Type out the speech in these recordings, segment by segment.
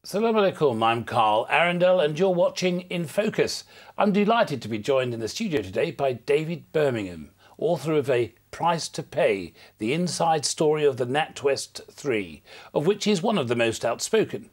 Assalamu alaikum, I'm Carl Arrindell and you're watching In Focus. I'm delighted to be joined in the studio today by David Bermingham, author of A Price to Pay, the inside story of the NatWest Three, of which he is one of the most outspoken.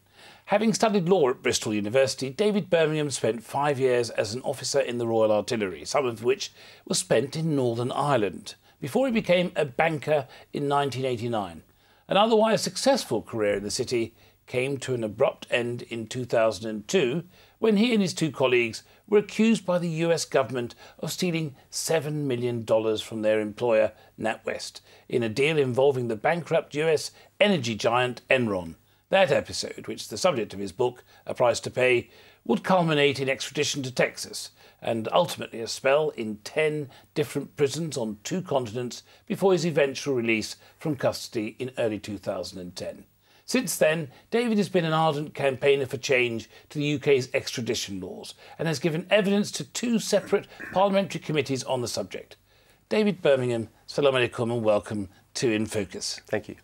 Having studied law at Bristol University, David Bermingham spent 5 years as an officer in the Royal Artillery, some of which was spent in Northern Ireland, before he became a banker in 1989. An otherwise successful career in the city came to an abrupt end in 2002 when he and his two colleagues were accused by the US government of stealing $7 million from their employer NatWest in a deal involving the bankrupt US energy giant Enron. That episode, which is the subject of his book, A Price to Pay, would culminate in extradition to Texas and ultimately a spell in 10 different prisons on 2 continents before his eventual release from custody in early 2010. Since then, David has been an ardent campaigner for change to the UK's extradition laws and has given evidence to 2 separate parliamentary committees on the subject. David Bermingham, Assalamu alaikum and welcome to In Focus. Thank you.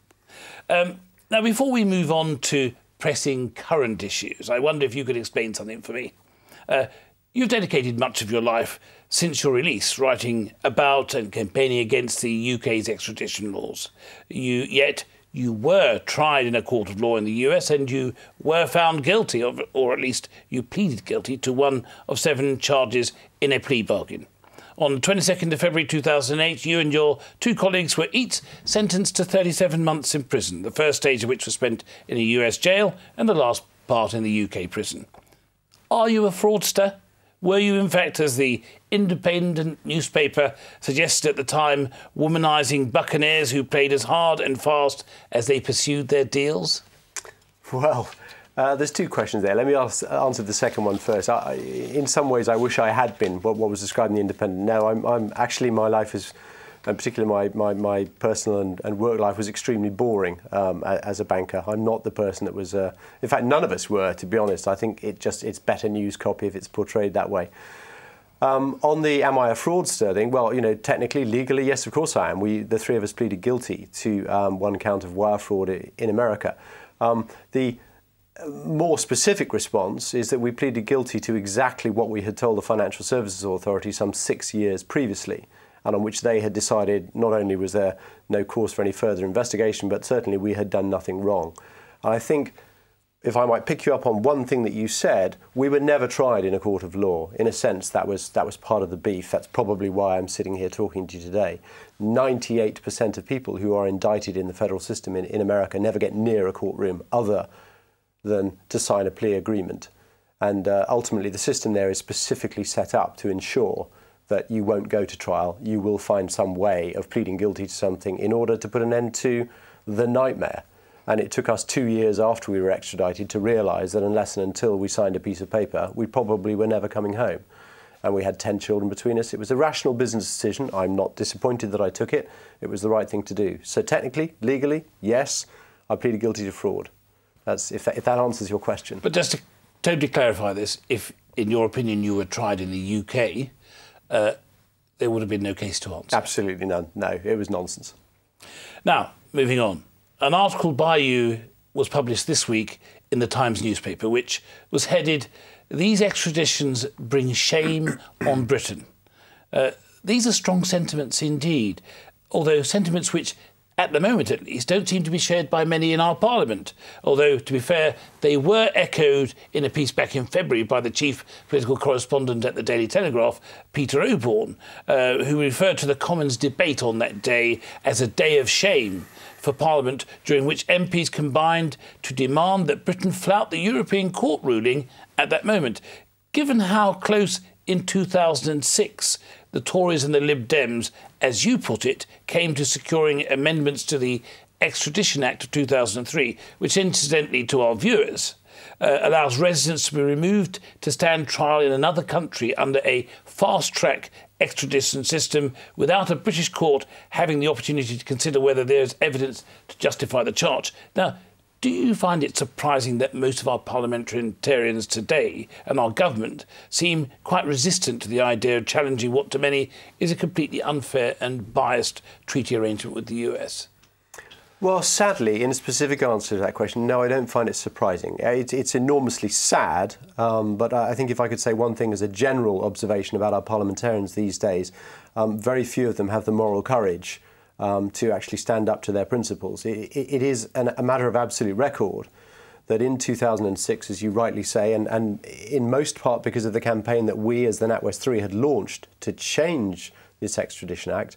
Now, before we move on to pressing current issues, I wonder if you could explain something for me. You've dedicated much of your life since your release writing about and campaigning against the UK's extradition laws. Yet you were tried in a court of law in the US and you were found guilty of, or at least you pleaded guilty to 1 of 7 charges in a plea bargain. On the 22nd of February 2008, you and your 2 colleagues were each sentenced to 37 months in prison, the first stage of which was spent in a US jail and the last part in the UK prison. Are you a fraudster? Were you, in fact, as the Independent newspaper suggested at the time, womanising buccaneers who played as hard and fast as they pursued their deals? Well, there's 2 questions there. Let me answer the second one first. In some ways, I wish I had been what was described in the Independent. No, I'm actually, my life is, and particularly my personal and work life was extremely boring as a banker. I'm not the person that was, in fact, none of us were, to be honest. I think it's better news copy if it's portrayed that way. On the am I a fraudster thing, well, technically, legally, yes, of course I am. The 3 of us pleaded guilty to 1 count of wire fraud in America. The more specific response is that we pleaded guilty to exactly what we had told the Financial Services Authority some 6 years previously, and on which they had decided not only was there no cause for any further investigation, but certainly we had done nothing wrong. And I think, if I might pick you up on one thing that you said, we were never tried in a court of law. In a sense, that was part of the beef. That's probably why I'm sitting here talking to you today. 98% of people who are indicted in the federal system in America never get near a courtroom other than to sign a plea agreement. And ultimately, the system there is specifically set up to ensure that you won't go to trial. You will find some way of pleading guilty to something in order to put an end to the nightmare. And it took us 2 years after we were extradited to realise that unless and until we signed a piece of paper, we probably were never coming home. And we had 10 children between us. It was a rational business decision. I'm not disappointed that I took it. It was the right thing to do. So technically, legally, yes, I pleaded guilty to fraud. That's if that answers your question. But just to totally clarify this, if, in your opinion, you were tried in the UK, there would have been no case to answer. Absolutely none. No, it was nonsense. Now, moving on. An article by you was published this week in the Times newspaper, which was headed, "These extraditions bring shame on Britain." These are strong sentiments indeed, although sentiments which, at the moment at least, don't seem to be shared by many in our Parliament. Although, to be fair, they were echoed in a piece back in February by the chief political correspondent at the Daily Telegraph, Peter Oborne, who referred to the Commons debate on that day as a day of shame for Parliament, during which MPs combined to demand that Britain flout the European Court ruling at that moment. Given how close in 2006 the Tories and the Lib Dems, as you put it, came to securing amendments to the Extradition Act of 2003, which incidentally to our viewers allows residents to be removed to stand trial in another country under a fast-track extradition system without a British court having the opportunity to consider whether there is evidence to justify the charge. Now, do you find it surprising that most of our parliamentarians today and our government seem quite resistant to the idea of challenging what to many is a completely unfair and biased treaty arrangement with the US? Well, sadly, in a specific answer to that question, no, I don't find it surprising. It's enormously sad, but I think if I could say one thing as a general observation about our parliamentarians these days, very few of them have the moral courage to actually stand up to their principles. It is a matter of absolute record that in 2006, as you rightly say, and in most part because of the campaign that we as the NatWest Three had launched to change this Extradition Act,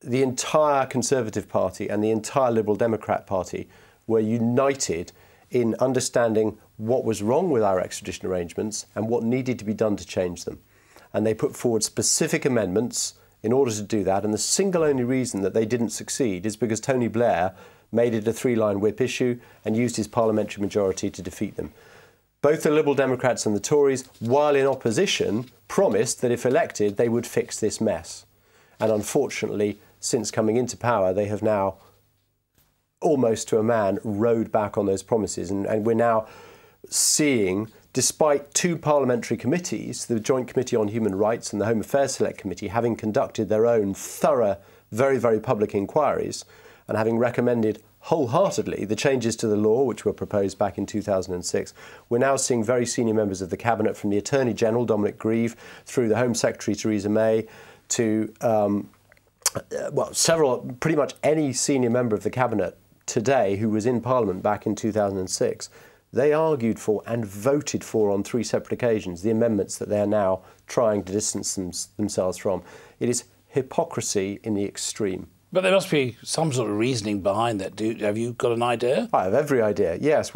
the entire Conservative Party and the entire Liberal Democrat Party were united in understanding what was wrong with our extradition arrangements and what needed to be done to change them. And they put forward specific amendments in order to do that. And the single only reason that they didn't succeed is because Tony Blair made it a three-line whip issue and used his parliamentary majority to defeat them. Both the Liberal Democrats and the Tories, while in opposition, promised that if elected, they would fix this mess. And unfortunately, since coming into power, they have now, almost to a man, rowed back on those promises. And we're now seeing, despite two parliamentary committees, the Joint Committee on Human Rights and the Home Affairs Select Committee, having conducted their own thorough, very, very public inquiries and having recommended wholeheartedly the changes to the law which were proposed back in 2006, we're now seeing very senior members of the Cabinet, from the Attorney General, Dominic Grieve, through the Home Secretary, Theresa May, to pretty much any senior member of the Cabinet today who was in Parliament back in 2006, they argued for and voted for on three separate occasions the amendments that they're now trying to distance themselves from. It is hypocrisy in the extreme. But there must be some sort of reasoning behind that. Have you got an idea? I have every idea, yes.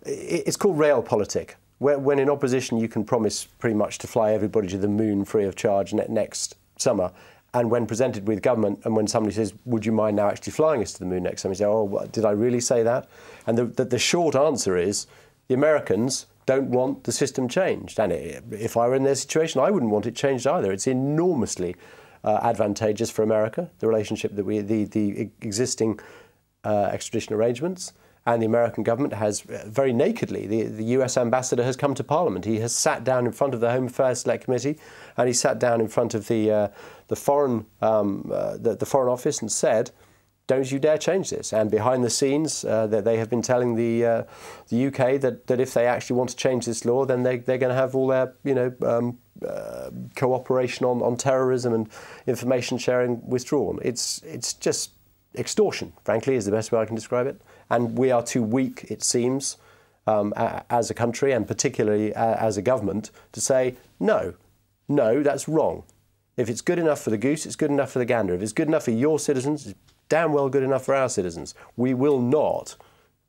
It's called realpolitik. When in opposition you can promise pretty much to fly everybody to the moon free of charge next summer, and when presented with government, and when somebody says, would you mind now actually flying us to the moon next time, you say, oh, did I really say that? And the short answer is, the Americans don't want the system changed. And if I were in their situation, I wouldn't want it changed either. It's enormously advantageous for America, the relationship that the existing extradition arrangements. And the American government has very nakedly, the US ambassador has come to Parliament. He has sat down in front of the Home Affairs Select Committee, and he sat down in front of the Foreign Office and said, don't you dare change this. And behind the scenes, that they have been telling the UK that if they actually want to change this law, then they're going to have all their cooperation on terrorism and information sharing withdrawn. It's just extortion, frankly, is the best way I can describe it. And we are too weak, it seems, as a country and particularly as a government, to say, no, that's wrong. If it's good enough for the goose, it's good enough for the gander. If it's good enough for your citizens, it's damn well good enough for our citizens. We will not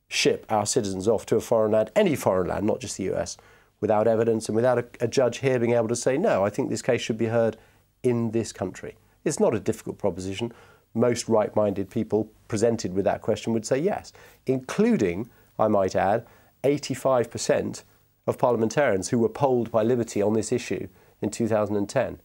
ship our citizens off to a foreign land, any foreign land, not just the US, without evidence and without a judge here being able to say, no, I think this case should be heard in this country. It's not a difficult proposition. Most right-minded people presented with that question would say yes, including, I might add, 85% of parliamentarians who were polled by Liberty on this issue in 2010.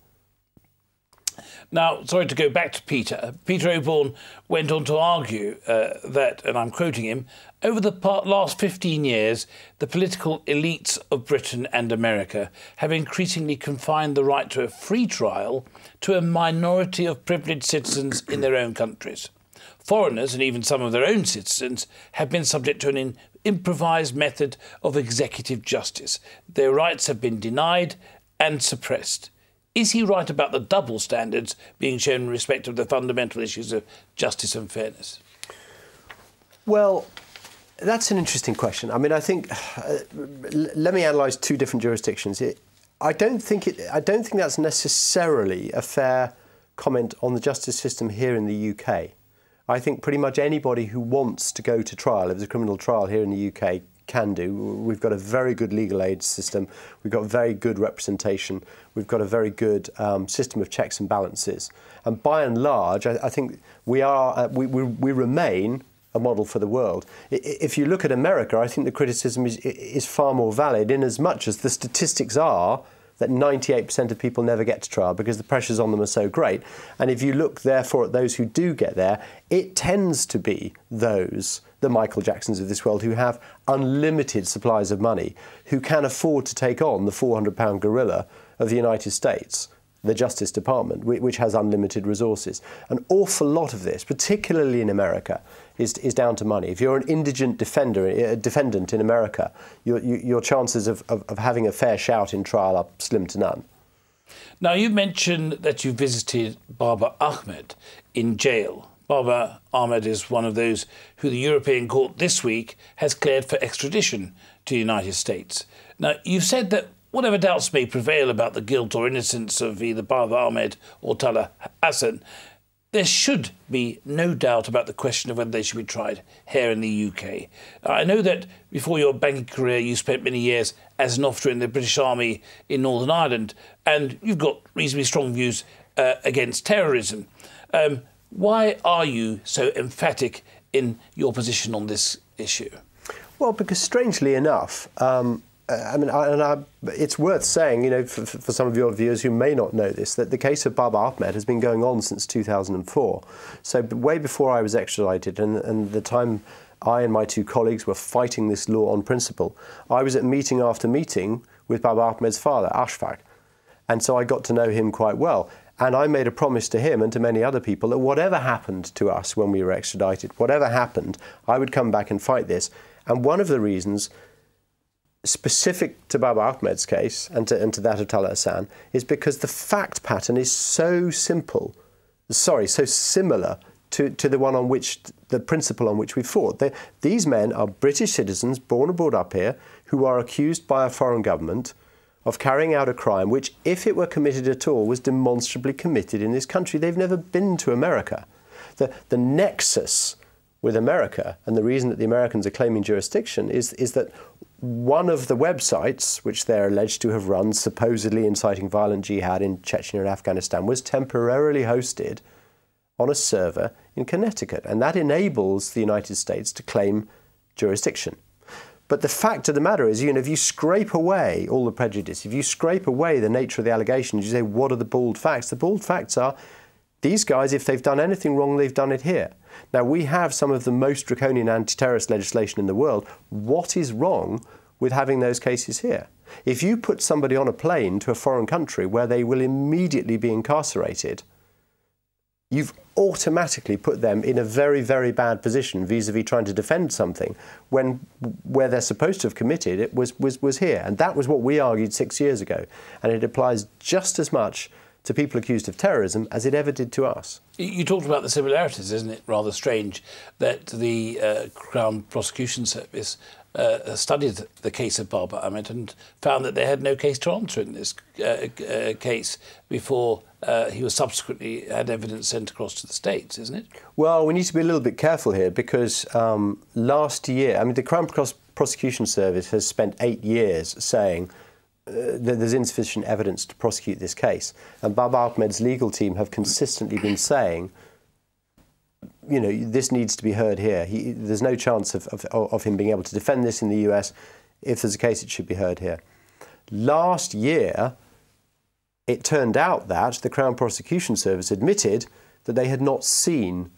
Now, sorry to go back to Peter. Peter Oborne went on to argue that, and I'm quoting him, over the last 15 years, the political elites of Britain and America have increasingly confined the right to a free trial to a minority of privileged citizens in their own countries. Foreigners, and even some of their own citizens, have been subject to an improvised method of executive justice. Their rights have been denied and suppressed. Is he right about the double standards being shown in respect of the fundamental issues of justice and fairness? Well, that's an interesting question. I mean, I think let me analyse two different jurisdictions. I don't think that's necessarily a fair comment on the justice system here in the UK. I think pretty much anybody who wants to go to trial, if there's a criminal trial here in the UK, can do. We've got a very good legal aid system. We've got very good representation. We've got a very good system of checks and balances. And by and large, I think we remain a model for the world. If you look at America, I think the criticism is far more valid, in as much as the statistics are that 98% of people never get to trial because the pressures on them are so great. And if you look, therefore, at those who do get there, it tends to be those, the Michael Jacksons of this world, who have unlimited supplies of money, who can afford to take on the £400 gorilla of the United States. the Justice Department, which has unlimited resources. An awful lot of this, particularly in America, is down to money. If you're an indigent defendant in America, your chances of having a fair shout in trial are slim to none. Now, you mentioned that you visited Babar Ahmed in jail. Babar Ahmed is one of those who the European Court this week has cleared for extradition to the United States. Now, you've said that whatever doubts may prevail about the guilt or innocence of either Babar Ahmed or Tahla Ahsan, there should be no doubt about the question of whether they should be tried here in the UK. I know that before your banking career you spent many years as an officer in the British Army in Northern Ireland, and you've got reasonably strong views against terrorism. Why are you so emphatic in your position on this issue? Well, because strangely enough, it's worth saying, you know, for some of your viewers who may not know this, that the case of Babar Ahmed has been going on since 2004. So way before I was extradited, and the time I and my two colleagues were fighting this law on principle, I was at meeting after meeting with Babar Ahmed's father, Ashfaq. And so I got to know him quite well. And I made a promise to him and to many other people that whatever happened to us when we were extradited, whatever happened, I would come back and fight this. And one of the reasons specific to Babar Ahmed's case and to that of Tahla Ahsan is because the fact pattern is so similar to the one on which, the principle on which we fought. These men are British citizens born and brought up here who are accused by a foreign government of carrying out a crime which, if it were committed at all, was demonstrably committed in this country. They've never been to America. The nexus with America, and the reason that the Americans are claiming jurisdiction, is that one of the websites which they're alleged to have run, supposedly inciting violent jihad in Chechnya and Afghanistan, was temporarily hosted on a server in Connecticut. And that enables the United States to claim jurisdiction. But the fact of the matter is, you know, if you scrape away all the prejudice, if you scrape away the nature of the allegations, you say, what are the bald facts? The bald facts are, these guys, if they've done anything wrong, they've done it here. Now, we have some of the most draconian anti-terrorist legislation in the world. What is wrong with having those cases here? If you put somebody on a plane to a foreign country where they will immediately be incarcerated, you've automatically put them in a very, very bad position vis-a-vis trying to defend something when where they're supposed to have committed it was here. And that was what we argued 6 years ago. And it applies just as much to people accused of terrorism as it ever did to us. You talked about the similarities, isn't it rather strange that the Crown Prosecution Service studied the case of Babar Ahmed and found that they had no case to answer in this case before he was subsequently had evidence sent across to the States, isn't it? Well, we need to be a little bit careful here because last year, the Crown Prosecution Service has spent 8 years saying that there's insufficient evidence to prosecute this case. And Babar Ahmed's legal team have consistently been saying, you know, this needs to be heard here. There's no chance of him being able to defend this in the US. If there's a case, it should be heard here. Last year, it turned out that the Crown Prosecution Service admitted that they had not seen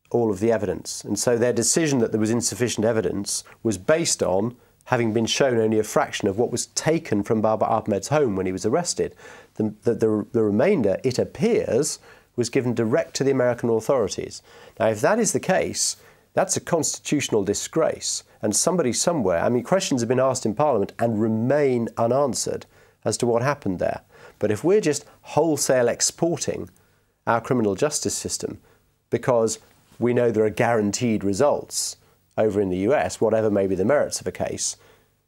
all of the evidence. And so their decision that there was insufficient evidence was based on having been shown only a fraction of what was taken from Babar Ahmed's home when he was arrested. The remainder, it appears, was given direct to the American authorities. Now, if that is the case, that's a constitutional disgrace. And somebody somewhere, questions have been asked in Parliament and remain unanswered as to what happened there. But if we're just wholesale exporting our criminal justice system because we know there are guaranteed results over in the US, whatever may be the merits of a case,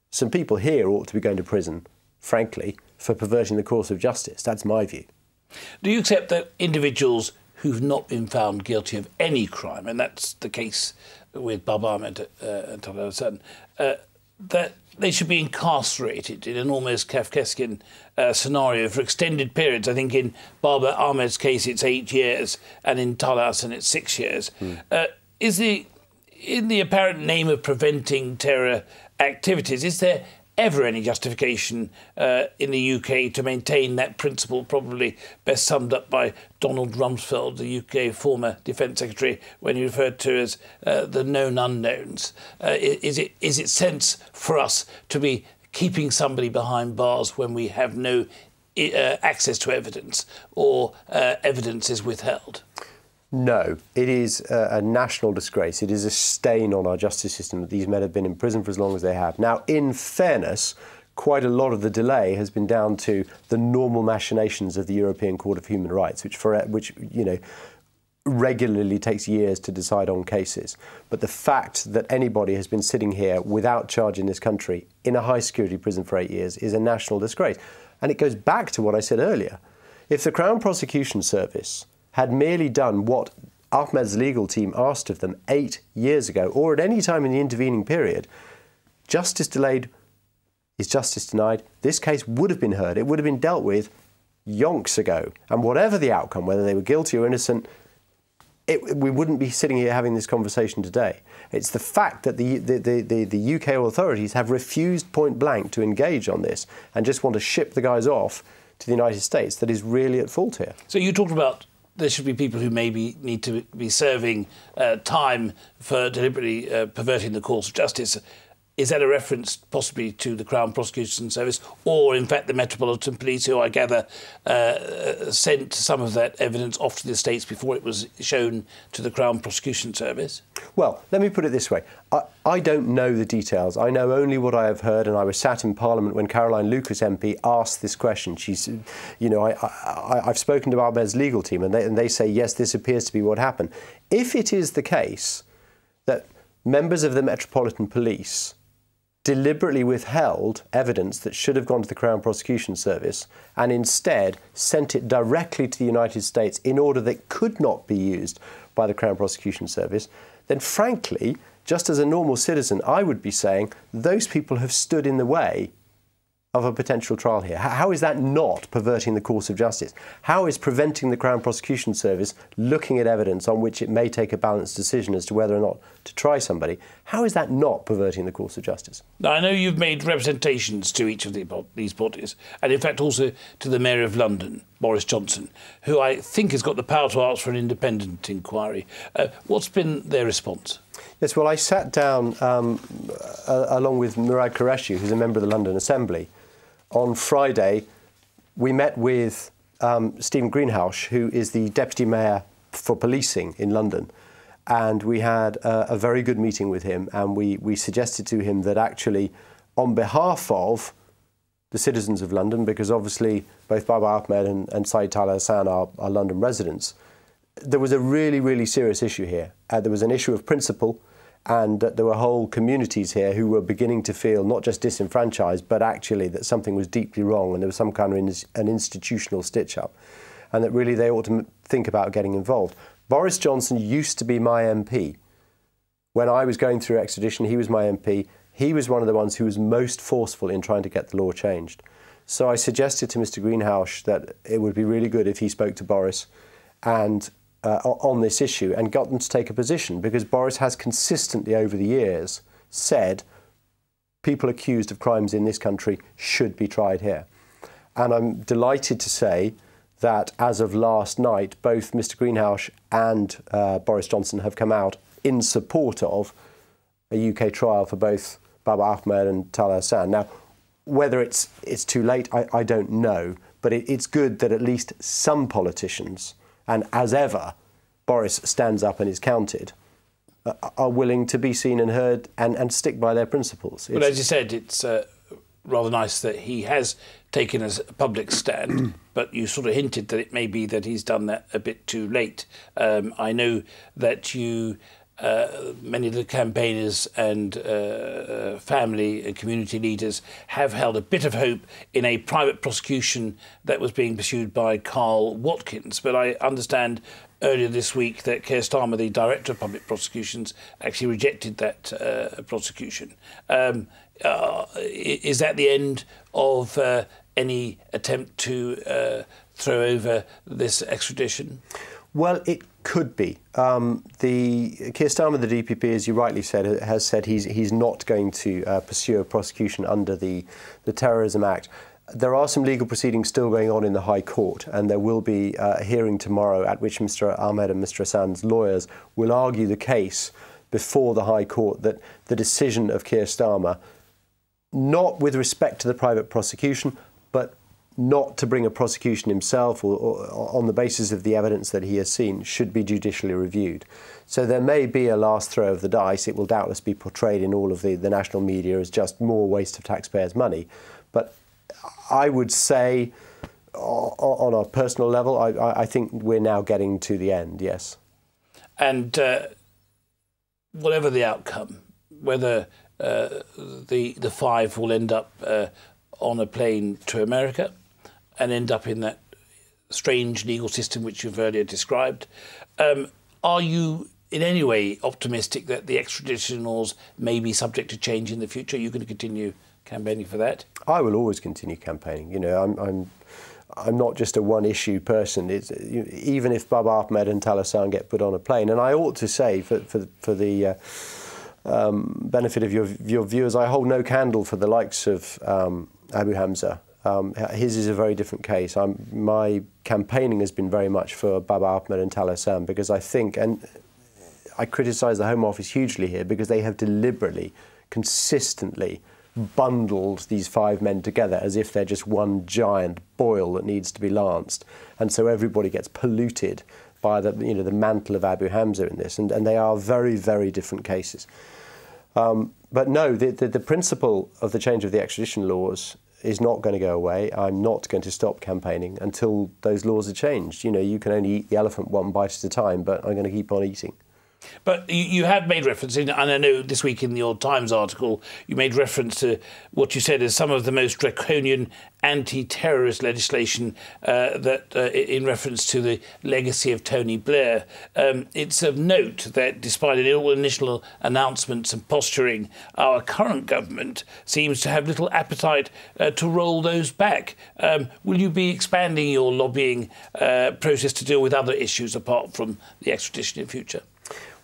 some people here ought to be going to prison, frankly, for perverting the course of justice. That's my view. Do you accept that individuals who've not been found guilty of any crime, and that's the case with Babar Ahmed and Tahla Ahsan, that they should be incarcerated in an almost Kafkaesque scenario for extended periods? I think in Babar Ahmed's case it's 8 years, and in Tahla Ahsan it's 6 years. In the apparent name of preventing terror activities, is there ever any justification in the UK to maintain that principle, probably best summed up by Donald Rumsfeld, the UK former Defence Secretary, when he referred to as the known unknowns? Is it sense for us to be keeping somebody behind bars when we have no access to evidence, or evidence is withheld? No, it is a national disgrace. It is a stain on our justice system that these men have been in prison for as long as they have. Now, in fairness, quite a lot of the delay has been down to the normal machinations of the European Court of Human Rights, which regularly takes years to decide on cases. But the fact that anybody has been sitting here without charge in this country in a high-security prison for 8 years is a national disgrace. And it goes back to what I said earlier. If the Crown Prosecution Service had merely done what Ahmed's legal team asked of them 8 years ago, or at any time in the intervening period, justice delayed is justice denied. This case would have been heard. It would have been dealt with yonks ago. And whatever the outcome, whether they were guilty or innocent, we wouldn't be sitting here having this conversation today. It's the fact that the UK authorities have refused point blank to engage on this and just want to ship the guys off to the United States that is really at fault here. So you talked about there should be people who maybe need to be serving time for deliberately perverting the course of justice. Is that a reference possibly to the Crown Prosecution Service, or in fact the Metropolitan Police, who I gather sent some of that evidence off to the States before it was shown to the Crown Prosecution Service? Well, let me put it this way. I don't know the details. I know only what I have heard, and I was sat in Parliament when Caroline Lucas MP asked this question. She's, I've spoken to Ahmed's legal team, and they say, yes, this appears to be what happened. If it is the case that members of the Metropolitan Police deliberately withheld evidence that should have gone to the Crown Prosecution Service and instead sent it directly to the United States in order that it could not be used by the Crown Prosecution Service, then frankly, just as a normal citizen, I would be saying those people have stood in the way of a potential trial here. How is that not perverting the course of justice? How is preventing the Crown Prosecution Service looking at evidence on which it may take a balanced decision as to whether or not to try somebody? How is that not perverting the course of justice? Now, I know you've made representations to each of these bodies, and in fact also to the Mayor of London, Boris Johnson, who I think has got the power to ask for an independent inquiry. What's been their response? Yes, well, I sat down along with Murad Qureshi, who's a member of the London Assembly. On Friday, we met with Stephen Greenhalgh, who is the Deputy Mayor for Policing in London. And we had a very good meeting with him, and we suggested to him that actually, on behalf of the citizens of London, because obviously both Babar Ahmed and Tahla Ahsan are London residents, there was a really, really serious issue here. There was an issue of principle, and that there were whole communities here who were beginning to feel not just disenfranchised, but actually that something was deeply wrong and there was some kind of an institutional stitch-up, and that really they ought to think about getting involved. Boris Johnson used to be my MP. When I was going through extradition, he was my MP. He was one of the ones who was most forceful in trying to get the law changed. So I suggested to Mr. Greenhalgh that it would be really good if he spoke to Boris and on this issue and got them to take a position, because Boris has consistently over the years said people accused of crimes in this country should be tried here. And I'm delighted to say that as of last night, both Mr. Greenhalgh and Boris Johnson have come out in support of a UK trial for both Babar Ahmed and Tahla Ahsan. Now, whether it's too late, I don't know, but it's good that at least some politicians, and as ever, Boris stands up and is counted, are willing to be seen and heard and stick by their principles. Well, as you said, it's rather nice that he has taken a public stand, but you sort of hinted that it may be that he's done that a bit too late. I know that many of the campaigners and family and community leaders have held a bit of hope in a private prosecution that was being pursued by Carl Watkins. But I understand earlier this week that Keir Starmer, the Director of Public Prosecutions, actually rejected that prosecution. Is that the end of any attempt to throw over this extradition? Well, it could be. The Keir Starmer, the DPP, as you rightly said, has said he's not going to pursue a prosecution under the Terrorism Act. There are some legal proceedings still going on in the High Court, and there will be a hearing tomorrow at which Mr. Ahmed and Mr. Ahsan's lawyers will argue the case before the High Court that the decision of Keir Starmer, not with respect to the private prosecution, but not to bring a prosecution himself or on the basis of the evidence that he has seen should be judicially reviewed. So there may be a last throw of the dice. It will doubtless be portrayed in all of the national media as just more waste of taxpayers' money. But I would say, on a personal level, I think we're now getting to the end, yes. And whatever the outcome, whether the five will end up on a plane to America and end up in that strange legal system which you've earlier described, are you in any way optimistic that the extradition laws may be subject to change in the future? Are you going to continue campaigning for that? I will always continue campaigning. You know, I'm not just a one-issue person. It's, even if Babar, Ahmed and Tahla get put on a plane, and I ought to say, for the benefit of your viewers, I hold no candle for the likes of Abu Hamza. His is a very different case. My campaigning has been very much for Babar, Ahmed and Tahla because I think, and I criticise the Home Office hugely here, because they have deliberately, consistently bundled these five men together as if they're just one giant boil that needs to be lanced, and so everybody gets polluted by the mantle of Abu Hamza in this, and they are very, very different cases. But no, the principle of the change of the extradition laws is not going to go away. I'm not going to stop campaigning until those laws are changed. You know, you can only eat the elephant one bite at a time, but I'm going to keep on eating. But you have made reference, and I know this week in your Times article, you made reference to what you said as some of the most draconian anti-terrorist legislation in reference to the legacy of Tony Blair. It's of note that despite all initial announcements and posturing, our current government seems to have little appetite to roll those back. Will you be expanding your lobbying process to deal with other issues apart from the extradition in future?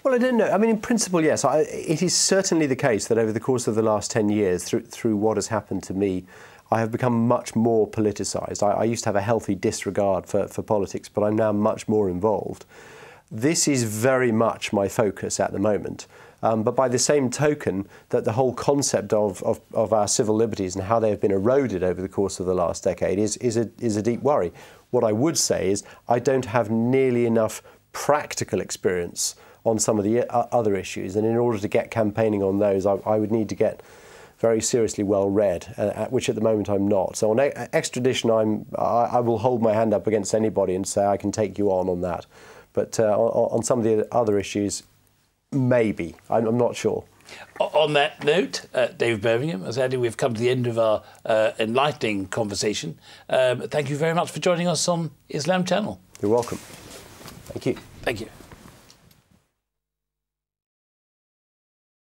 Well, I don't know. I mean, in principle, yes. It is certainly the case that over the course of the last 10 years, through what has happened to me, I have become much more politicised. I used to have a healthy disregard for politics, but I'm now much more involved. This is very much my focus at the moment. But by the same token, that the whole concept of our civil liberties and how they have been eroded over the course of the last decade is a deep worry. What I would say is I don't have nearly enough practical experience on some of the other issues, and in order to get campaigning on those, I would need to get very seriously well read, which at the moment I'm not. So on extradition, I will hold my hand up against anybody and say I can take you on that. But on some of the other issues, maybe. I'm not sure. On that note, David Bermingham, as Andy, we've come to the end of our enlightening conversation. Thank you very much for joining us on Islam Channel. You're welcome. Thank you. Thank you.